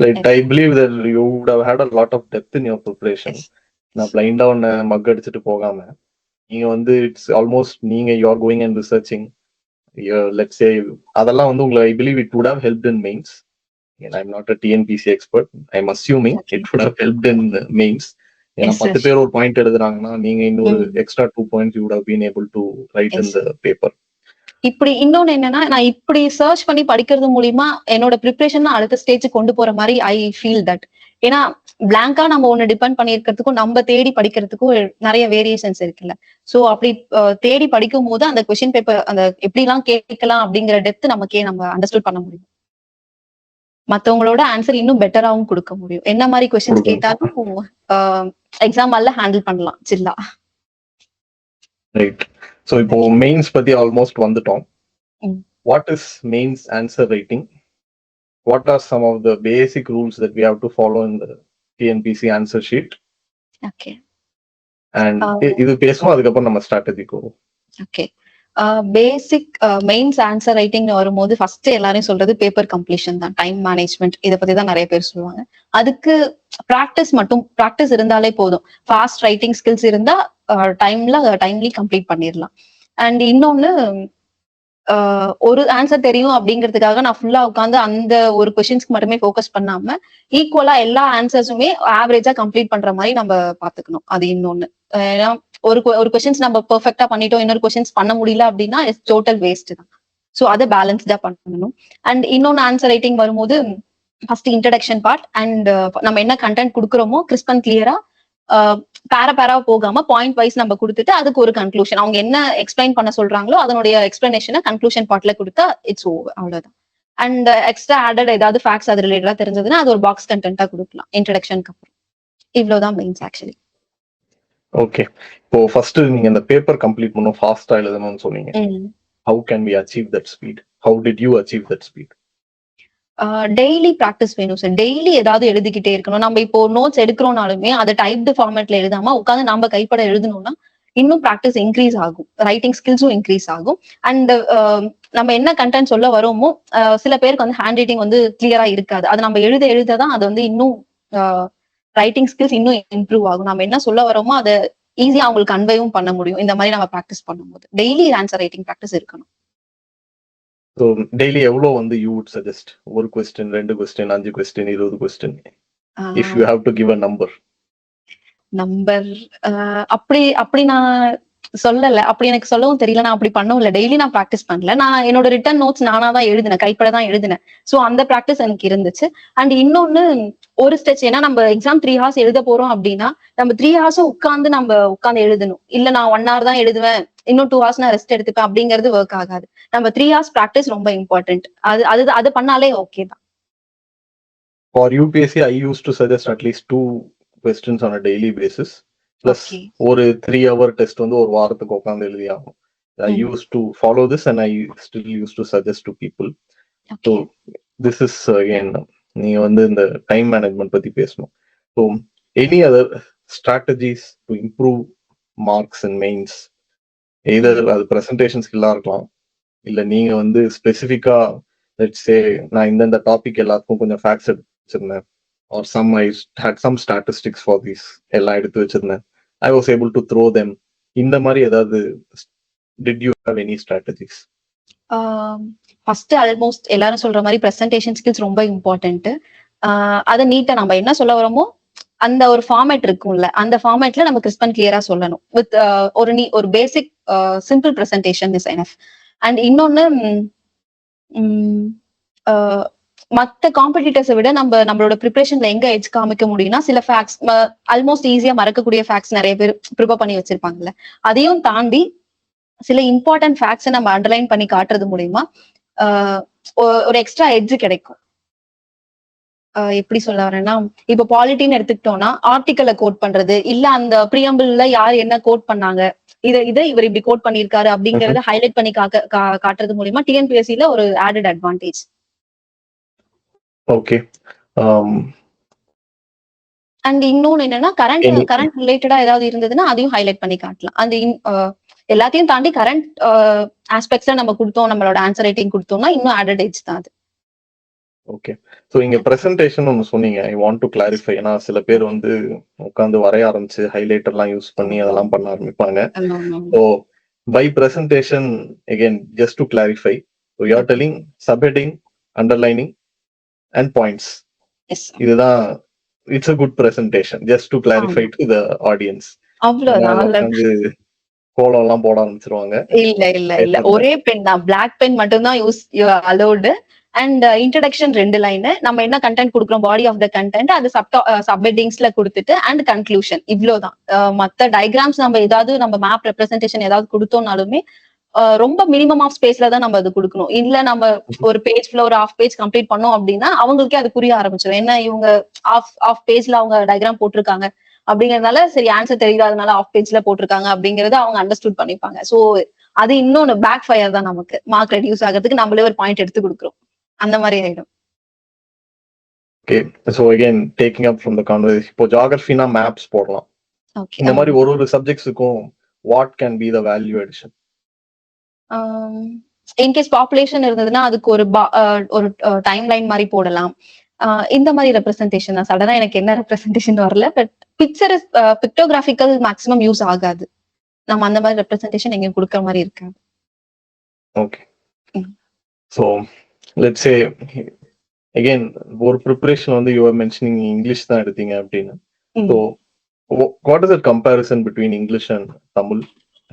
Like, I believe that you would have had a lot of depth in your preparation. நான் பிளைண்டா ஒன்னு மக் அடிச்சுட்டு போகாம நீங்க வந்து இட்ஸ் ஆல்மோஸ்ட் நீங்க you are going and researching let's say அதெல்லாம் வந்து உங்களுக்கு I believe it would have helped in mains. I'm not a TNPSC expert. I'm assuming it would have helped in mains. ஏன்னா 10 பேர் ஒரு பாயிண்ட் எழுதுறாங்கன்னா நீங்க இன்னொரு extra 2 points you would have been able to write in the paper. இப்படி இன்னொன்னு என்னன்னா, நான் இப்படி சர்ச் பண்ணி படிக்கிறது மூலியமா என்னோட ப்ரிப்பரேஷன் அடுத்த ஸ்டேஜ் கொண்டு போற மாதிரி ஐ ஃபீல் தட். ஏன்னா பிளாங்கா நம்ம ஒண்ணு டிபெண்ட் பண்ணிருக்கிறதுக்கும் நம்ம தேடி படிக்கிறதுக்கும் நிறைய வேரியேஷன்ஸ் இருக்குல்ல. சோ அப்படி தேடி படிக்கும் போது அந்த கொஸ்டின் பேப்பர் அந்த எப்படி எல்லாம் கேட்கலாம் அப்படிங்கிற டெப்த் நம்ம அண்டர்ஸ்டாண்ட் பண்ண முடியும். மத்தவங்களோட ஆன்சர் இன்னும் பெட்டராவும் கொடுக்க முடியும். என்ன மாதிரி கொஸ்டின்ஸ் கேட்டாலும் எக்ஸாம்ல ஹேண்டில் பண்ணலாம் சில்லா. ரைட். சோ இப்போ மெயின்ஸ் பத்தி ஆல்மோஸ்ட் வந்துட்டோம். What is mains answer writing? What are some of the basic rules that we have to follow in the TNPSC answer sheet? Okay. And இது பேசுவோம், அதுக்கப்புறம் நம்ம ஸ்ட்ராட்டஜிக்கு வருவோம். Okay. Basic mains answer writing வரும்போது first எல்லாரும் சொல்றது பேப்பர் கம்ப்ளீஷன் தான், டைம் மேனேஜ்மெண்ட். இதை பத்தி தான் நிறைய பேர் சொல்லுவாங்க. அதுக்கு ப்ராக்டிஸ் இருந்தாலே போதும். ஃபாஸ்ட் ரைட்டிங் ஸ்கில்ஸ் இருந்தா டைம்லி கம்ப்ளீட் பண்ணிடலாம். அண்ட் இன்னொன்னு, ஒரு ஆன்சர் தெரியும் அப்படிங்கிறதுக்காக நான் ஃபுல்லா உட்காந்து அந்த ஒரு கொஸ்டின்ஸ்க்கு மட்டுமே ஃபோக்கஸ் பண்ணாம ஈக்குவலா எல்லா ஆன்சர்ஸுமே ஆவரேஜா கம்ப்ளீட் பண்ற மாதிரி நம்ம பாத்துக்கணும். அது இன்னொன்னு. ஏன்னா ஒரு கொஸ்டின்ஸ் நம்ம பெர்ஃபெக்டா பண்ணிட்டோம், இன்னொரு கொஸ்டின்ஸ் பண்ண முடியல அப்படின்னா இட்ஸ் டோட்டல் வேஸ்ட் தான். ஸோ அதை பேலன்ஸ்டா பண்ணணும். அண்ட் இன்னொன்னு ஆன்சர் ரைட்டிங் வரும்போது ஃபர்ஸ்ட் இன்ட்ரடக்ஷன் பார்ட் அண்ட் நம்ம என்ன கண்டென்ட் கொடுக்குறோமோ கிறிஸ்ப் அண்ட் கிளியரா பேரா போகாம பாயிண்ட் வைஸ் நம்ம கொடுத்துட்டு அதுக்கு ஒரு கன்க்ளூஷன், அவங்க என்ன எக்ஸ்பிளைன் பண்ண சொல்றாங்களோ அதனுடைய எக்ஸ்பிளனேஷனை கன்க்ளூஷன் பார்ட்ல கொடுத்தா இட்ஸ் ஓவர், அவ்வளவுதான். அண்ட் எக்ஸ்ட்ரா ஆடட் ஏதாவது ஃபேக்ட்ஸ் அது ரிலேட்டடா தெரிஞ்சதுன்னா அது ஒரு பாக்ஸ் கண்டென்ட்டா கொடுக்கலாம் இன்ட்ரடக்ஷனுக்கு அப்புறம். இவ்வளவுதான் மெயின்ஸ் ஆக்சுவலி. ஓகே. இப்போ ஃபர்ஸ்ட் நீங்க இந்த பேப்பர் கம்ப்ளீட் பண்ணனும், ஃபாஸ்டா எழுதணும்னு சொன்னீங்க. How can we achieve that speed? How did you achieve that speed? Daily practice வேணும் சார். டெய்லி ஏதாவது எழுதிக்கிட்டே இருக்கணும். நம்ம இப்போ நோட்ஸ் எடுக்கிறோம்னாலுமே அதை டைப்டு ஃபார்மேட்ல எழுதாம உட்காந்து நம்ம கைப்பட எழுதணும்னா இன்னும் ப்ராக்டிஸ் இன்க்ரீஸ் ஆகும், ரைட்டிங் ஸ்கில்ஸும் இன்க்ரீஸ் ஆகும். அண்ட் நம்ம என்ன கண்டென்ட் சொல்ல வரோமோ சில பேருக்கு வந்து ஹேண்ட் ரைட்டிங் வந்து கிளியரா இருக்காது. அது நம்ம எழுததான் அது வந்து இன்னும் ரைட்டிங் ஸ்கில்ஸ் இன்னும் இம்ப்ரூவ் ஆகும். நம்ம என்ன சொல்ல வரோமோ அதை ஈஸியா அவங்களுக்கு கன்வேவும் பண்ண முடியும் இந்த மாதிரி நம்ம ப்ராக்டிஸ் பண்ணும்போது. டெய்லி ஆன்சர் ரைட்டிங் ப்ராக்டிஸ் இருக்கணும். So daily எவ்வளவு வந்து you would suggest? ஒரு question, 2 question, 5 question, 20 question, if you have to give a number? அப்படி நான் சொல்லல, அப்படி எனக்கு சொல்லவும் தெரியல, நான் அப்படி பண்ணல. டெய்லி நான் ப்ராக்டிஸ் பண்ணல. நான் என்னோட ரிட்டன் நோட்ஸ் நானா தான் எழுதினேன், கைப்பட தான் எழுதினேன். சோ அந்த ப்ராக்டிஸ் எனக்கு இருந்துச்சு. அண்ட் இன்னொன்னு ஒரு ஸ்டெச், ஏன்னா நம்ம எக்ஸாம் 3 hours எழுத போறோம் அப்படின்னா நம்ம 3 hours உட்காந்து எழுதணும். இல்ல நான் 1 hour தான் எழுதுவேன், இன்னும் 2 hours நான் ரெஸ்ட் எடுத்துப்பேன் அப்படிங்கிறது ஒர்க் ஆகாது. நம்ம 3 hours ப்ராக்டிஸ் ரொம்ப இம்பார்ட்டன்ட். அது பண்ணாலே ஓகே தான். For UPSC I used to suggest at least 2 questions on a daily basis. Plus ஒரு 3 hour டெஸ்ட் வந்து ஒரு வாரத்துக்கு உட்காந்து எழுதி ஆகும். I used to follow this and I still used to suggest to people. So this is again நீங்க வந்து இந்த டைம் மேனேஜ்மெண்ட் பத்தி பேசணும். So any other strategies to improve marks in mains? either அது presentation ஸ்கில்லா இருக்கலாம், இல்ல நீங்க வந்து ஸ்பெசிஃபிக்கா let's say நான் இந்த டாபிக் எல்லாத்துக்கும் கொஞ்சம் ஃபேக்ட்ஸ் எடுத்து வச்சிருந்தேன், or I had some statistics for these எல்லாம் எடுத்து வச்சிருந்தேன், I was able to throw them. இந்த மாதிரி ஏதாவது did you have any strategies? First almost எல்லாரும் சொல்ற மாதிரி பிரசன்டேஷன் ஸ்கில்ஸ் ரொம்ப இம்பார்ட்டன்ட். அதை நீட்டா நம்ம என்ன சொல்ல வரோமோ அந்த ஒரு ஃபார்மேட் இருக்கும்ல, அந்த ஃபார்மேட்ல நம்ம கிறிஸ்ப் அண்ட் கிளியரா சொல்லணும். வித் ஒரு பேசிக் simple presentation is enough. And இன்னொன்னு, மற்ற காம்படிட்டர்ஸை விட நம்மளோட ப்ரிப்பரேஷன்ல எங்க எட்ஜ் காமிக்க முடியும்னா சில ஃபேக்ட்ஸ் ஆல்மோஸ்ட் ஈஸியா மறக்கக்கூடிய ஃபேக்ட்ஸ் நிறைய பேர் ப்ரிப்பேர் பண்ணி வச்சிருப்பாங்கல்ல, அதையும் தாண்டி சில இம்பார்ட்டன்ட் ஃபேக்ட்ஸை நம்ம அண்டர்லைன் பண்ணி காட்டுறது மூலியமா ஒரு எக்ஸ்ட்ரா எட்ஜ் கிடைக்கும். எப்படி சொல்ல வரேன்னா, இப்ப பாலிட்டின்னு எடுத்துக்கிட்டோம்னா ஆர்டிக்கலை கோட் பண்றது, இல்ல அந்த பிரியம்பிள்ல யார் என்ன கோட் பண்ணாங்க, இதை இவர் இப்படி கோட் பண்ணிருக்காரு அப்படிங்கறத ஹைலைட் பண்ணி காட்டுறது மூலியமா டிஎன்பிஎஸ்சில ஒரு ஆடட் அட்வான்டேஜ். ஓகே. அண்ட் இன்னொன்னு என்னன்னா கரண்ட் ரிலேட்டடா ஏதாவது இருந்ததுன்னா அதையும் ஹைலைட் பண்ணி காட்டலாம். அந்த எல்லாத்தையும் தாண்டி கரண்ட் ஆஸ்பெக்ட்ஸ்ல நம்ம கொடுத்தோம், நம்மளோட ஆன்சர் ரைட்டிங் கொடுத்தோம்னா இன்னும் ஆடட் ஏஜ் தான் அது. ஓகே. ஸோ இங்க பிரசன்டேஷன் ஒண்ணு சொன்னீங்க. I want to clarify. ஏன்னா சில பேர் வந்து உட்காந்து வரைய ஆரம்பிச்சு ஹைலைட்டர்லாம் யூஸ் பண்ணி அதெல்லாம் பண்ண ஆரம்பிப்பாங்க. So by presentation again just to clarify. So you are telling subheading, underlining and points. இதுதான் it's a good presentation. Just to clarify to the audience. அவ்வளவுதான். கோலம் எல்லாம் போட ஆரம்பிச்சிருவாங்க. இல்ல ஒரே பென் தான், பிளாக் பென் மட்டும் தான் use allowed. And introduction 2 line, நம்ம என்ன கண்டென்ட் கொடுக்குறோம், பாடி ஆஃப் த கண்டென்ட், அது சப்ஹெட்டிங்ஸ்ல கொடுத்துட்டு அண்ட் கன்க்ளூஷன், இவ்வளவுதான். மத்த டயக்ராம்ஸ் நம்ம ஏதாவது நம்ம மேப் ரெப்ரசன்டேஷன் ஏதாவது கொடுத்தோம்னாலுமே ரொம்ப மினிமம் ஆஃப் ஸ்பேஸ்ல தான் நம்ம அது கொடுக்கணும். இல்ல நம்ம ஒரு பேஜ் ஃபுல்லா ஒரு ஹாஃப் பேஜ் கம்ப்ளீட் பண்ணோம் அப்படின்னா அவங்களுக்கே அது புரிய ஆரம்பிச்சிடும். என்ன இவங்க ஆஃப் பேஜ்ல அவங்க டயக்ராம் போட்டிருக்காங்க அப்படிங்கறதுனால சரி ஆன்சர் தெரியாதனால ஆஃப் பேஜ்ல போட்டிருக்காங்க அப்படிங்கறத அவங்க அண்டர்ஸ்டூட் பண்ணிப்பாங்க. சோ அது இன்னொன்னு பேக் ஃபயர் தான், நமக்கு மார்க் ரெடியூஸ் ஆகிறதுக்கு நம்மளே ஒரு பாயிண்ட் எடுத்து கொடுக்குறோம், அந்த மாதிரி ஆயிடும். Okay. So again taking up from the conversation, இப்போ ஜியோகிராஃபினா மேப்ஸ் போடலாம். ஓகே. இந்த மாதிரி ஒரு சப்ஜெக்ட்ஸுக்கும் what can be the value addition? In case population இருந்ததுன்னா அதுக்கு ஒரு டைம் லைன் மாதிரி போடலாம். இந்த மாதிரி ரெப்ரசன்டேஷன் தான். சடனா எனக்கு என்ன ரெப்ரசன்டேஷன் வரல, பட் பிக்டோகிராஃபிக்கல் மேக்ஸிமம் யூஸ் ஆகாது. நம்ம அந்த மாதிரி ரெப்ரசன்டேஷன் எங்க கொடுக்குற மாதிரி இருக்காது. Okay. So let's say again ஒரு ப்ரிப்பரேஷன் வந்து யூ ஆர் மென்ஷனிங் இங்கிலீஷ் தான் எடுத்தீங்க அப்படின்னு. So what is the comparison between English and Tamil?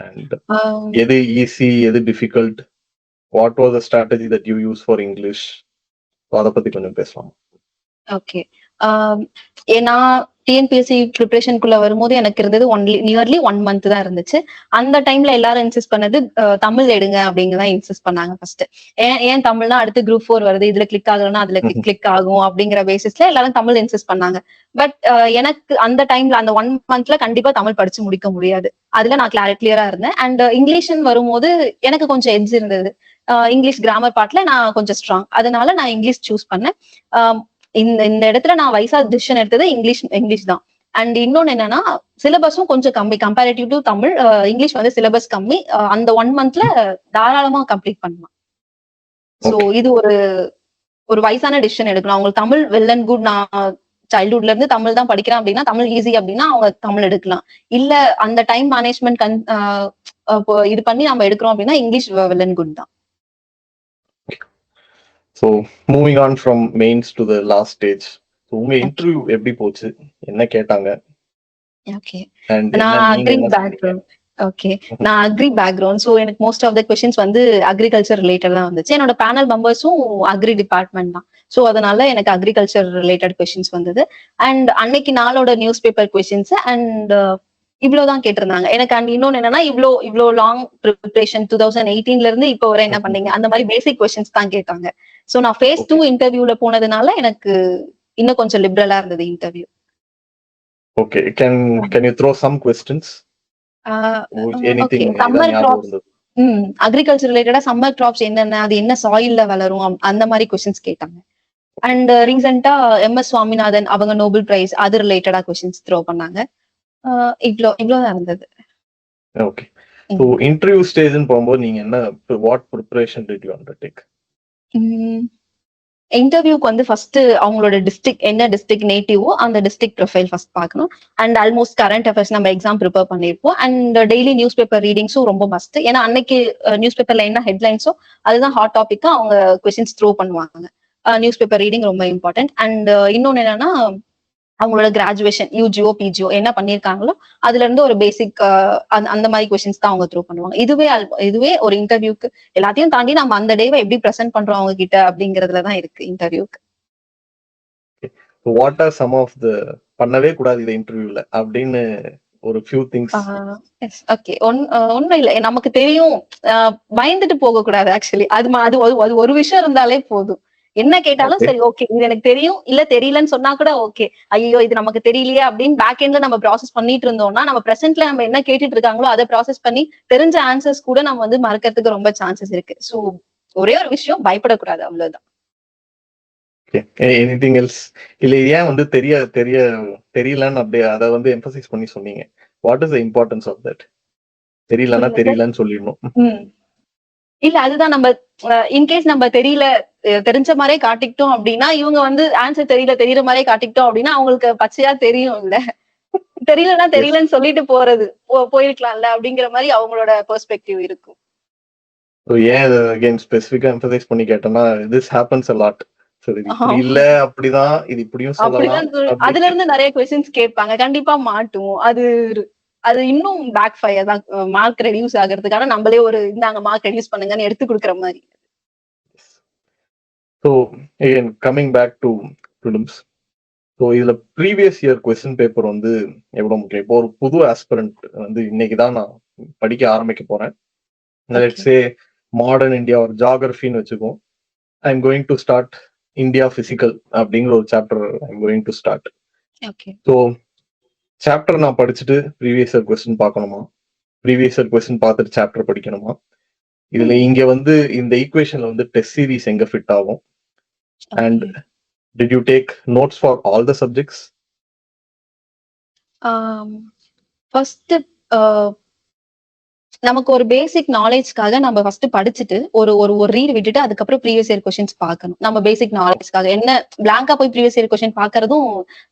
And எது ஈஸி, எது difficult? What was the strategy that you use for English? அத பத்தி கொஞ்சம் பேசலாம். ஓகே. ஏன்னா டிஎன்பிஎஸ்சி ப்ரிப்பரேஷனுக்குள்ள வரும்போது எனக்கு இருந்தது நியர்லி 1 month தான் இருந்துச்சு. அந்த டைம்ல எல்லாரும் இன்சிஸ்ட் பண்ணது தமிழ் எடுங்க அப்படிங்கதான் இன்சிஸ்ட் பண்ணாங்க ஃபர்ஸ்ட். ஏன் தமிழ்னா அடுத்து குரூப் 4 வருது, இதுல கிளிக் ஆகலன்னா அதுல கிளிக் ஆகும் அப்படிங்கிற பேசிஸ்ல எல்லாரும் தமிழ் இன்சிஸ்ட் பண்ணாங்க. பட் எனக்கு அந்த டைம்ல அந்த 1 monthல கண்டிப்பா தமிழ் படிச்சு முடிக்க முடியாது. அதுல நான் கிளியரா இருந்தேன். அண்ட் இங்கிலீஷ்னு வரும்போது எனக்கு கொஞ்சம் எட்ஜ் இருந்தது. இங்கிலீஷ் கிராமர் பார்ட்ல நான் கொஞ்சம் ஸ்ட்ராங், அதனால நான் இங்கிலீஷ் சூஸ் பண்ணேன். இந்த இடத்துல நான் வைசா டிசிஷன் எடுத்தது இங்கிலீஷ் தான். அண்ட் இன்னொன்னு என்னன்னா சிலபஸும் கொஞ்சம் கம்மி கம்பேரிட்டிவ் டு தமிழ். இங்கிலீஷ் வந்து சிலபஸ் கம்மி, அந்த 1 monthல தாராளமா கம்ப்ளீட் பண்ணலாம். சோ இது ஒரு வைசான டிசிஷன் எடுக்கணும். அவங்களுக்கு தமிழ் வெல் அண்ட் குட், நான் சைல்ட்ஹுட்ல இருந்து தமிழ் தான் படிக்கிறேன் அப்படின்னா, தமிழ் ஈஸி அப்படின்னா அவங்க தமிழ் எடுக்கலாம். இல்ல அந்த டைம் மேனேஜ்மெண்ட் இது பண்ணி நம்ம எடுக்கிறோம் அப்படின்னா இங்கிலீஷ் வெல் அண்ட் குட் தான். So moving on from mains to the last stage. So உங்க இன்டர்வியூ எப்படி போச்சு? என்ன கேட்டாங்க? ஓகே. நான் அக்ரி பேக்ரவுண்ட். ஓகே, நான் அக்ரி பேக்ரவுண்ட். சோ எனக்கு மோஸ்ட் ஆஃப் த क्वेश्चंस வந்து அக்ரிகல்ச்சர் ரிலேட்டட் தான் வந்துச்சு. என்னோட பேனல் மெம்பர்ஸும் அக்ரி டிபார்ட்மெண்ட் தான். சோ அதனால எனக்கு அக்ரிகல்ச்சர் ரிலேட்டட் क्वेश्चंस வந்தது. அண்ட் அன்னைக்கு நாளோட நியூஸ் பேப்பர் क्वेश्चंस அண்ட் இவ்வளவுதான் கேட்டிருந்தாங்க எனக்கு. அண்ட் இன்னொன்னு என்னன்னா இவ்வளோ லாங் ப்ரிப்பரேஷன் 2018ல இருந்து இப்போ வரை என்ன பண்ணீங்க, அந்த மாதிரி பேசிக் क्वेश्चंस தான் கேட்டாங்க. சோ நான் phase 2 இன்டர்வியூல போனதுனால எனக்கு இன்னும் கொஞ்சம் லிபரலா இருந்தது interview. Okay, can you throw some questions? anything summer crops, agriculture ரிலேட்டடா சம்மர் கிராப்ஸ் என்னென்ன, அது என்ன சாயில்ல வளரும், அந்த மாதிரி क्वेश्चंस கேட்டாங்க. அண்ட் ரீசெண்டா MS சுவாமிநாதன் அவங்க நோபல் பிரைஸ் அது ரிலேட்டடா क्वेश्चंस த்ரோ பண்ணாங்க. இவ்வளவுதான் இருந்தது. ஓகே. சோ இன்டர்வியூ ஸ்டேஜ்னு போகும்போது நீங்க என்ன what preparation did you undertake? இன்டர்வியூக்கு வந்து ஃபர்ஸ்ட் அவங்களோட டிஸ்ட்ரிக்ட் என்ன டிஸ்ட்ரிக்ட் நேட்டிவோ அந்த டிஸ்ட்ரிக்ட் ப்ரொஃபைல் ஃபர்ஸ்ட் பார்க்கணும். அண்ட் ஆல்மோஸ்ட் கரண்ட் அஃபேர்ஸ் நம்ம எக்ஸாம் ப்ரிப்பேர் பண்ணிருப்போம். அண்ட் டெய்லி நியூஸ் பேப்பர் ரீடிங்ஸும் ரொம்ப மஸ்ட். ஏன்னா அன்னைக்கு நியூஸ் பேப்பர்ல என்ன ஹெட்லைன்ஸோ அதுதான் ஹாட் டாபிக்கா அவங்க क्वेश्चंस த்ரோ பண்ணுவாங்க. நியூஸ் பேப்பர் ரீடிங் ரொம்ப இம்பார்ட்டன்ட். அண்ட் இன்னொன்னு என்னன்னா அவங்களோட கிராஜுவேஷன் யூஜிஓ பிஜிஓ என்ன பண்ணிருக்காங்களோ அதுல இருந்து ஒரு பேசிக் அந்த மாதிரி क्वेश्चंस தான் அவங்க த்ரோ பண்ணுவாங்க. இதுவே ஒரு இன்டர்வியூக்கு எல்லாத்தையும் தாண்டி நம்ம அந்த டேவை எப்படி பிரசன்ட் பண்றோம் அவங்க கிட்ட அப்படிங்கறதுலதான் இருக்கு இன்டர்வியூக்கு. What are some of the பண்ணவே கூடாது இந்த இன்டர்வியூல அப்படின்னு ஒரு few things? ஓகே, ஒண்ணும் இல்ல, நமக்கு தெரியும், பயந்துட்டு போக கூடாது. ஆக்சுவலி அது ஒரு விஷயம் இருந்தாலே போதும். என்ன கேட்டாலும் சரி ஓகே இது எனக்கு தெரியும், இல்ல தெரியலன்னு சொன்னா கூட ஓகே, ஐயோ இது நமக்கு தெரியலையே அப்படின்னு பேக் எண்ட்ல நம்ம ப்ராசஸ் பண்ணிட்டு இருந்தோம்னா நம்ம பிரசன்ட்ல நம்ம என்ன கேட்டுட்டு இருக்காங்களோ அதை ப்ராசஸ் பண்ணி தெரிஞ்ச ஆன்சர்ஸ் கூட நம்ம வந்து மறக்கிறதுக்கு ரொம்ப சான்சஸ் இருக்கு. சோ ஒரே ஒரு விஷயம், பயப்படக்கூடாது, அவ்வளவுதான். Anything else? இல்ல ஏன் வந்து தெரியலன்னு அப்படியே அதை வந்து எம்பசைஸ் பண்ணி சொன்னீங்க? What is the importance of that? தெரியலன்னா தெரியலன்னு சொல்லிடணும். இல்ல அதுதான், நம்ம இன்கேஸ் நம்ம தெரியல தெரிஞ்ச மாதிரியே காட்டிக்கிட்டோம் அப்படின்னா, இவங்க வந்து ஆன்சர் தெரியற மாதிரியே காட்டிக்கிட்டோம் அப்படின்னா அவங்களுக்கு பச்சையா தெரியும் இல்ல. தெரியலன்னா தெரியலன்னு சொல்லிட்டு போறது போயிருக்கலாம்ல அப்படிங்கிற மாதிரி அவங்களோட பெர்ஸ்பெக்டிவ் இருக்கும். ஏன் அகைன் ஸ்பெசிஃபிக்கா எம்பசைஸ் பண்ணி கேட்டோம்னா திஸ் ஹேப்பன்ஸ் a lot. சரி இப்படி இல்ல அப்படிதான், இது இப்படியும் சொல்லலாம். அதுல இருந்து நிறைய क्वेश्चंस கேட்பாங்க, கண்டிப்பா மாட்டுவோம். அது இன்னும் பேக் ஃபயர் தான், மார்க் ரெடியூஸ் ஆகிறதுக்கான நம்மளே ஒரு இந்தாங்க மார்க் ரெடியூஸ் பண்ணுங்கன்னு எடுத்து கொடுக்குற மாதிரி. So again coming back to prelims. So இதுல ப்ரீவியஸ் இயர் கொஸ்டின் பேப்பர் வந்து எவ்வளவு முக்கியம். இப்போ ஒரு புது ஆஸ்பிரண்ட் வந்து இன்னைக்கு தான் நான் படிக்க ஆரம்பிக்க போறேன். லெட்ஸ் சே மாடர்ன் இந்தியா ஒரு ஜியோகிராஃபின்னு வச்சுக்கோம். I am going to start India physical அப்படிங்கிற ஒரு chapter I am going to start. So chapter நான் படிச்சுட்டு ப்ரீவியஸ் இயர் கொஸ்டின் பார்க்கணுமா, ப்ரீவியஸ் இயர் கொஸ்டின் பார்த்துட்டு சாப்டர் படிக்கணுமா? இதுல இங்க வந்து இந்த ஈக்குவேஷன்ல வந்து டெஸ்ட் சீரிஸ் எங்க ஃபிட் ஆகும்? And did you take notes for all the subjects? First நமக்கு ஒரு பேசிக் நாலேஜ்க்காக நம்ம ஃபர்ஸ்ட் படிச்சுட்டு ஒரு ஒரு ரீட் விட்டுட்டு அதுக்கப்புறம் ப்ரீவியஸ் இயர் கொஸ்டின்ஸ் பார்க்கணும். நம்ம பேசிக் நாலேஜ்க்காக என்ன பிளாங்கா போய் ப்ரீவியஸ் இயர் கொஸ்டின் பார்க்கறதும்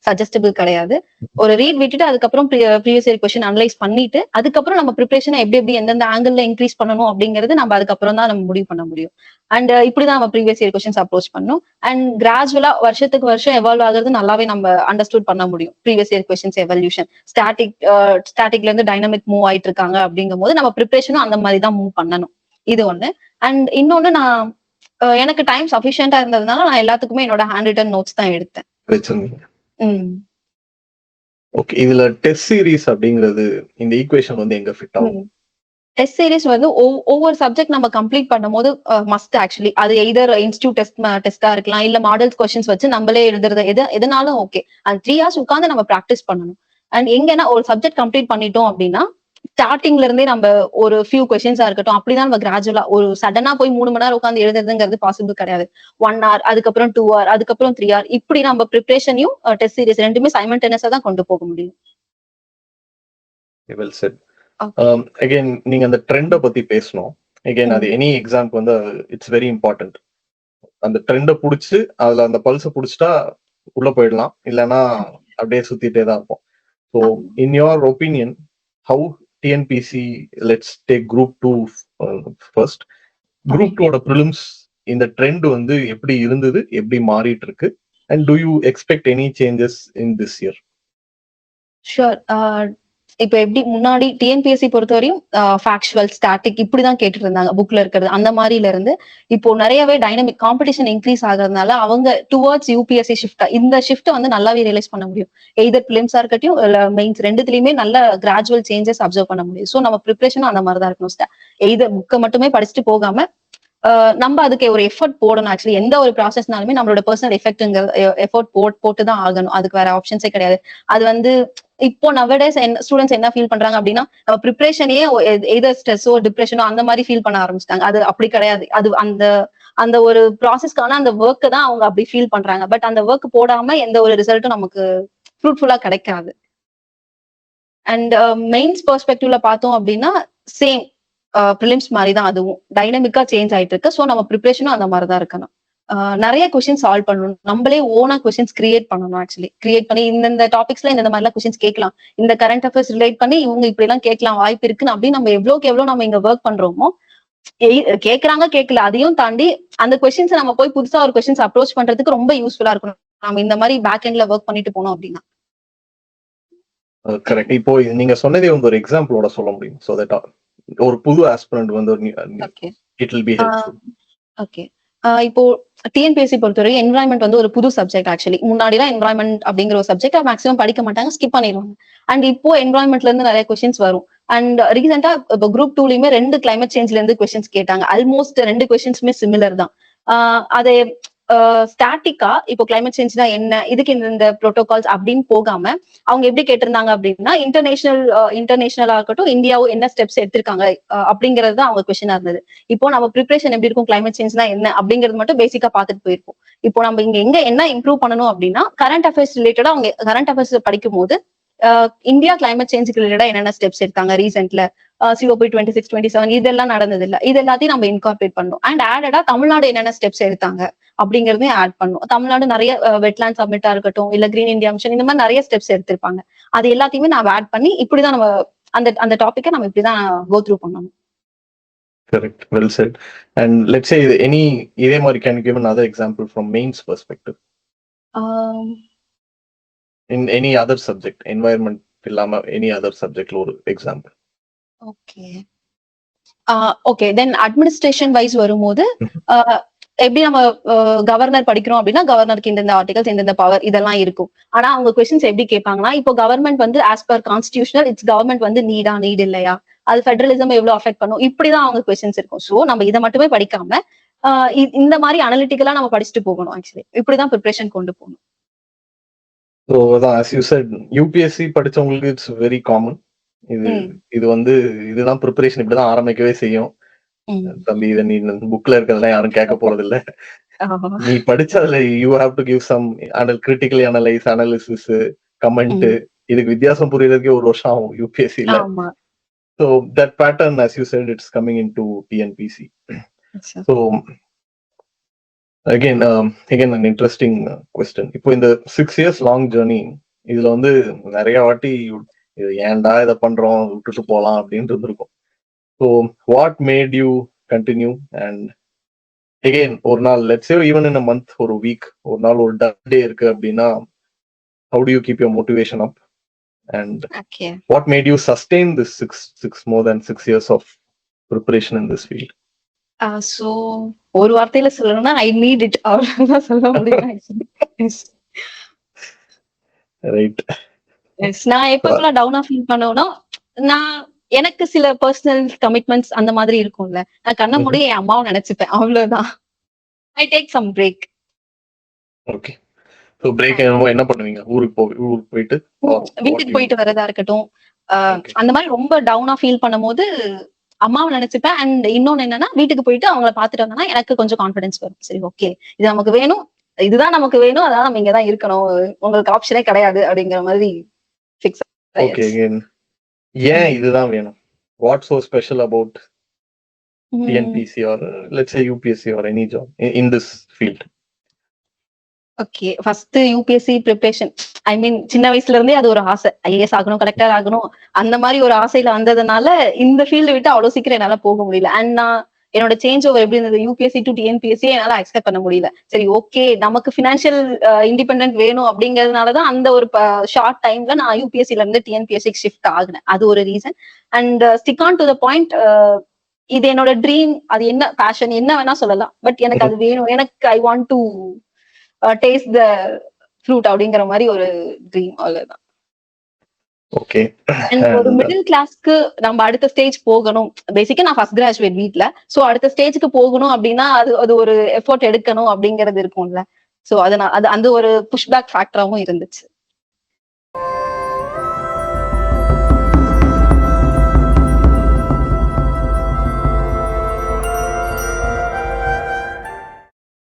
சஜஸ்டபிள் கிடையாது. ஒரு ரீட் விட்டுட்டு அதுக்கப்புறம் ப்ரீவியஸ் இயர் கொஸ்டின் அனலைஸ் பண்ணிட்டு அதுக்கப்புறம் நம்ம ப்ரிப்பரேஷனை எப்படி எந்தெந்த ஆங்கிள் இன்க்ரீஸ் பண்ணணும் அப்படிங்கிறது நம்ம அதுக்கப்புறம் தான் நம்ம முடிவு பண்ண முடியும். அண்ட் இப்படிதான் நம்ம ப்ரீவியஸ் இயர் கொஸ்டின்ஸ் அப்ரோச் பண்ணணும். அண்ட் கிராஜுவலா வருஷத்துக்கு வருஷம் எவால்வ் ஆகுறது நல்லாவே நம்ம அண்டர்ஸ்டூட் பண்ண முடியும். ப்ரீவியஸ் இயர் கொஸ்டின்ஸ் எவல்யூஷன் ஸ்டாட்டிக்ல இருந்து டைனமிக் மூவ் ஆயிட்டு இருக்காங்க அப்படிங்கும் போது நம்ம ப்ரிப்பரேஷனும் அந்த மாதிரி தான் மூவ் பண்ணணும். இது ஒண்ணு. அண்ட் இன்னொன்னு, நான் எனக்கு டைம் சஃபிஷியன்டா இருந்ததுனால நான் எல்லாத்துக்குமே என்னோட ஹேண்ட் ரிட்டன் நோட்ஸ் தான் எடுத்தேன். ஓகே, இதுல டெஸ்ட் சீரிஸ் அப்படிங்கிறது இந்த ஈக்குவேஷன் வந்து எங்க ஃபிட் ஆகும்? டெஸ்ட் சீரிஸ் வந்து ஒவ்வொரு சப்ஜெக்ட் நம்ம கம்ப்ளீட் பண்ணும்போது மஸ்ட் ஆக்சுவலி அது எய்தர் இன்ஸ்டியூட் டெஸ்டா இருக்கலாம், இல்ல மாடல்ஸ் கொஸ்டின்ஸ் வச்சு நம்மளே எழுதுறது எதனாலும் ஓகே. அந்த 3 hours உட்காந்து நம்ம ப்ராக்டிஸ் பண்ணணும். அண்ட் எங்கன்னா ஒரு சப்ஜெக்ட் கம்ப்ளீட் பண்ணிட்டோம் அப்படின்னா ஸ்டார்டிங்ல இருந்தே நம்ம ஒரு ஃபியூ கொஸ்டின்ஸா இருக்கட்டும் அப்படிதான் நம்ம கிராஜுவலா ஒரு சடனா போய் 3 மணி நேரம் உட்காந்து எழுதுறதுங்கிறது பாசிபிள் கிடையாது. 1 hour, அதுக்கப்புறம் 2 hour, அதுக்கப்புறம் 3 hour, இப்படி நம்ம ப்ரிப்பரேஷனையும் டெஸ்ட் சீரிஸ் ரெண்டுமே சைமல்டேனியஸா தான் கொண்டு போக முடியும். Well set. அகைன் நீங்க அந்த ட்ரெண்ட பத்தி பேசணும். அகைன் அது எனி எக்ஸாம்க்கு வந்து இட்ஸ் வெரி இம்பார்ட்டன்ட். அந்த ட்ரெண்ட புடிச்சு அதுல அந்த பல்ஸ புடிச்சிட்டா உள்ள போயிடலாம், இல்லைன்னா அப்படியே சுத்திட்டே தான் இருப்போம். So in your opinion how TNPSC, let's take group 2 first. Group 2 ஓட ப்ரிலிம்ஸ் இந்த ட்ரெண்ட் வந்து எப்படி இருந்தது, எப்படி மாறிட்டு இருக்கு, and to you expect any changes in this year? Sure. இப்ப எப்படி முன்னாடி டிஎன்பிஎஸ்சி பொறுத்தவரையும் ஃபேக்சுவல் ஸ்டாட்டிக் இப்படிதான் கேட்டுட்டு இருந்தாங்க, புக்ல இருக்கிறது அந்த மாதிரில இருந்து இப்போ நிறையவே டைனமிக் காம்படிஷன் இன்க்ரீஸ் ஆகிறதுனால அவங்க டுவர்ட்ஸ் யூபிஎஸ்சி ஷிஃப்ட், இந்த ஷிஃப்ட் வந்து நல்லாவே ரியலைஸ் பண்ண முடியும். எய்தர் பிலிம்ஸா இருக்கட்டும் இல்ல மெயின்ஸ், ரெண்டுத்துலயுமே நல்ல கிராஜுவல் சேஞ்சஸ் அப்சர்வ் பண்ண முடியும். ஸோ நம்ம ப்ரிப்பரேஷனும் அந்த மாதிரி தான் இருக்கணும். எய்தர் புக்கை மட்டுமே படிச்சுட்டு போகாம நம்ம அதுக்கு ஒரு எஃபர்ட் போடணும். ஆக்சுவலி எந்த ஒரு ப்ராசஸ்னாலுமே நம்மளோட பர்சனல் எஃபர்ட் போட்டு தான் ஆகணும். அதுக்கு வேற ஆப்ஷன்ஸே கிடையாது. அது வந்து இப்போ நவடேஸ் ஸ்டூடெண்ட்ஸ் என்ன ஃபீல் பண்றாங்க அப்படின்னா நம்ம ப்ரிப்பரேஷனையே எதர் ஸ்ட்ரெஸ்ஸோ டிப்ரெஷனோ அந்த மாதிரி ஃபீல் பண்ண ஆரம்பிச்சிட்டாங்க. அது அப்படி கிடையாது. அது அந்த ஒரு ப்ராசஸ்க்கான அந்த ஒர்க்கை தான் அவங்க அப்படி ஃபீல் பண்றாங்க. பட் அந்த ஒர்க் போடாம எந்த ஒரு ரிசல்ட்டும் நமக்கு ஃப்ரூட்ஃபுல்லா கிடைக்காது. அண்ட் மெயின்ஸ் பெர்ஸ்பெக்டிவ்ல பார்த்தோம் அப்படின்னா சேம் ப்ரிலிம்ஸ் மாதிரி தான் அதுவும் டைனமிக்கா சேஞ்ச் ஆயிட்டு இருக்கு. ஸோ நம்ம ப்ரிப்பரேஷனும் அந்த மாதிரி தான் இருக்கணும். நிறைய கொஸ்டின் சால்வ் பண்ணணும். நம்மளே ஓனா கொஸ்டின்ஸ் கிரியேட் பண்ணணும். ஆக்சுவலி கிரியேட் பண்ணி இந்த டாபிக்ஸ்ல இந்த மாதிரிலாம் கொஸ்டின்ஸ் கேட்கலாம், இந்த கரண்ட் அஃபேர்ஸ் ரிலேட் பண்ணி இவங்க இப்படி எல்லாம் கேட்கலாம் வாய்ப்பு இருக்குன்னு அப்படின்னு நம்ம எவ்வளவு நம்ம இங்க ஒர்க் பண்றோமோ, கேட்கறாங்க கேட்கல அதையும் தாண்டி அந்த கொஸ்டின்ஸ் நம்ம போய் புதுசா ஒரு கொஸ்டின்ஸ் அப்ரோச் பண்றதுக்கு ரொம்ப யூஸ்ஃபுல்லா இருக்கணும். நம்ம இந்த மாதிரி பேக் எண்ட்ல ஒர்க் பண்ணிட்டு போனோம் அப்படின்னா. கரெக்ட். இப்போ நீங்க சொன்னதே வந்து ஒரு எக்ஸாம்பிளோட சொல்ல முடியும். சோ தட் ஒரு புது ஆஸ்பிரண்ட் வந்து it will be helpful. Okay. இப்போ டிஎன்பிஎஸ்சி பொறுத்தவரை என்வரான்மெண்ட் வந்து ஒரு புது சப்ஜெக்ட். ஆக்சுவலி முன்னாடிலாம் என்வரான்மெண்ட் அப்படிங்கிற ஒரு சப்ஜெக்ட் மேக்ஸிமம் படிக்க மாட்டாங்க, ஸ்கிப் பண்ணிடுவாங்க. அண்ட் இப்போ என்வரான்மெண்ட்ல இருந்து நிறைய கொஸ்டின்ஸ் வரும். அண்ட் ரீசெண்டா இப்போ குரூப் 2லயுமே 2 கிளைமேட் சேஞ்ச்ல இருந்து கொஸ்டின்ஸ் கேட்டாங்க. ஆல்மோஸ்ட் 2 கொஸ்டின்ஸுமே சிமிலர் தான். அதை ஸ்டாட்டிக்கா இப்போ கிளைமேட் சேஞ்ச்னா என்ன, இதுக்கு இந்த ப்ரோட்டோகால்ஸ் அப்படின்னு போகாம அவங்க எப்படி கேட்டிருந்தாங்க அப்படின்னா இன்டர்நேஷனலா இருக்கட்டும் இந்தியாவும் என்ன ஸ்டெப்ஸ் எடுத்திருக்காங்க அப்படிங்கிறது தான் அவங்க கொஸ்டினா இருந்தது. இப்போ நம்ம ப்ரிப்பரேஷன் எப்படி இருக்கும், கிளைமேட் சேஞ்ச்னா என்ன அப்படிங்கிறது மட்டும் பேசிக்கா பார்த்துட்டு போயிருப்போம். இப்போ நம்ம இங்க என்ன இம்ப்ரூவ் பண்ணணும் அப்படின்னா கரண்ட் அஃபேர்ஸ் ரிலேட்டடா அவங்க கரண்ட் அஃபேர்ஸ் படிக்கும் போது இந்தியா கிளைமேட் சேஞ்சுக்கு ரிலேட்டடா என்னென்ன ஸ்டெப்ஸ் எடுத்தாங்க ரீசென்ட்ல, COP 26, 27 இதெல்லாம் நடந்தது இல்ல, இது எல்லாத்தையும் நம்ம இன்கார்பரேட் பண்ணோம். அண்ட் ஆடடா தமிழ்நாடு என்னென்ன ஸ்டெப்ஸ் எடுத்தாங்க அப்படிங்கறதையும் ஆட் பண்ணும். தமிழ்நாடு நிறைய வெட்லேண்ட் சப்மிட்டா இருக்கட்டும், இல்ல கிரீன் இந்தியா மிஷன், இந்த மாதிரி நிறைய ஸ்டெப்ஸ் எடுத்திருப்பாங்க. அது எல்லாத்தையுமே நான் ஆட் பண்ணி இப்படிதான் நம்ம அந்த அந்த டாபிக்கை நம்ம இப்படிதான் கோ த்ரூ பண்ணணும். Correct. Well said. And let's say இதே மாதிரி can you give another example from mains perspective? In any other subject, environment இல்லாம any other subjectல ஒரு example. Okay then administration wise வரும்போது எப்படி நம்ம கவர்னர் படிக்கிறோம் அப்படின்னா கவர்னருக்கு இந்த ஆர்டிகல்ஸ் இந்த பவர் இதெல்லாம் இருக்கும். ஆனா அவங்க கொஸ்டின்ஸ் எப்படி கேட்பாங்கன்னா, இப்போ கவர்மெண்ட் வந்து as per constitutional it's government வந்து நீட் இல்லையா, அது ஃபெடரலிசம் எவ்வளவு அஃபெக்ட் பண்ணும், இப்படிதான் அவங்க கொஸ்டின்ஸ் இருக்கும். சோ நம்ம இதை மட்டுமே படிக்காம இந்த மாதிரி அனலிட்டிக்கலா நம்ம படிச்சுட்டு போகணும். ஆக்சுவலி இப்படிதான் ப்ரிப்பரேஷன் கொண்டு போகணும். ஸோ அதான் as you said, UPSC படிச்சவங்களுக்கு இட்ஸ் வெரி காமன். இது வந்து இதுதான் ப்ரிப்பரேஷன், இப்படிதான் ஆரம்பிக்கவே செய்யும். தம்பி இதை நீ புக்ல இருக்கிறதெல்லாம் யாரும் கேட்க போறது இல்ல, நீ படிச்சதுல you have to give some critically analyse, analysis, comment, இதுக்கு வித்தியாசம் புரியறதுக்கே ஒரு வருஷம் ஆகும் யூபிஎஸ்சில. So that pattern, as you said, it's coming into TNPC. So again an interesting question. இப்போ இந்த 6 years long journey இதுல வந்து நிறைய வாட்டி இது ஏன்டா இதை பண்றோம் விட்டுட்டு போலாம் அப்படின்ட்டு இருக்கும். So what made you continue? And again ஒரு நாள், let's say even in a month or a week, ஒரு நாள் ஒரு டே இருக்கு அப்படின்னா how do you keep your motivation up? And what made you sustain this more than 6 years of preparation in this field? So ஒரு வார்த்தையில சொல்லணும்னா I need it, அவ்வளவுதான் சொல்ல முடியும். ரைட். நான் எப்பெல்லாம் டவுனா ஃபீல் பண்ணுவேன்னா, நான் எனக்கு சில பர்சனல் கமிட்மெண்ட்ஸ் அந்த மாதிரி இருக்கும்ல, நான் கண்ண மூடி என் அம்மாவை நினைச்சுப்பேன், அவ்வளவுதான். I take some break. Okay. So break என்ன பண்ணுவீங்க? ஊருக்கு போயிட்டு வீட்டுக்கு போயிட்டு வரதா இருக்கட்டும், அந்த மாதிரி ரொம்ப டவுனா ஃபீல் பண்ணும்போது அம்மாவை நினைச்சுப்பேன். அண்ட் இன்னொன்னு என்னன்னா, வீட்டுக்கு போயிட்டு அவங்கள பாத்துட்டு வந்தோம்னா எனக்கு கொஞ்சம் கான்பிடன்ஸ் வரும். சரி ஓகே, இது நமக்கு வேணும், இதுதான் நமக்கு வேணும், அதான் நம்ம இங்கதான் இருக்கணும், உங்களுக்கு ஆப்ஷனே கிடையாது அப்படிங்கிற மாதிரி ஃபிக்ஸ். ஓகே. ஏன் இதுதான் வேணும்? What's so special about TNPC or let's say UPSC or any job in this field? Okay, first UPSC preparation, I mean சின்ன வயசுல இருந்தே அது ஒரு ஆசை, ஐஏஎஸ் ஆகணும், கலெக்டர் ஆகணும், அந்த மாதிரி ஒரு ஆசையில வந்ததுனால இந்த ஃபீல்டு விட்டு அவ்வளவு சீக்கிரம் என்னால போக முடியல. அண்ட் நான் என்னோட சேஞ்ச் ஓவர் எப்படி இருந்தது, யூபிஎஸ்சி டு டிஎன்பிஎஸ்சி என்னால அக்செப்ட் பண்ண முடியல. சரி ஓகே, நமக்கு பினான்சியல் இண்டிபெண்டன்ட் வேணும் அப்படிங்கறதுனாலதான் அந்த ஒரு ஷார்ட் டைம்ல நான் யூபிஎஸ்சில இருந்து டிஎன்பிஎஸ்சி ஷிஃப்ட் ஆகுனேன். அது ஒரு reason. And stick on to the point, இது என்னோட ட்ரீம், அது என்ன பேஷன் என்ன வேணா சொல்லலாம், பட் எனக்கு அது வேணும், எனக்கு I want to taste the fruit அப்படிங்கிற மாதிரி ஒரு ட்ரீம், அவ்வளவுதான். ஓகே. ஒரு மிடில் கிளாஸ்க்கு நம்ம அடுத்த ஸ்டேஜ் போகணும். பேசிக்கா நான் ஃபர்ஸ்ட் கிராஜுவேட் வீட்ல, சோ அடுத்த ஸ்டேஜ்க்கு போகணும் அப்படின்னா அது ஒரு எஃபோர்ட் எடுக்கணும் அப்படிங்கறது இருக்கும்ல. சோ அது அந்த ஒரு புஷ் பேக் ஃபேக்டராவும் இருந்துச்சு.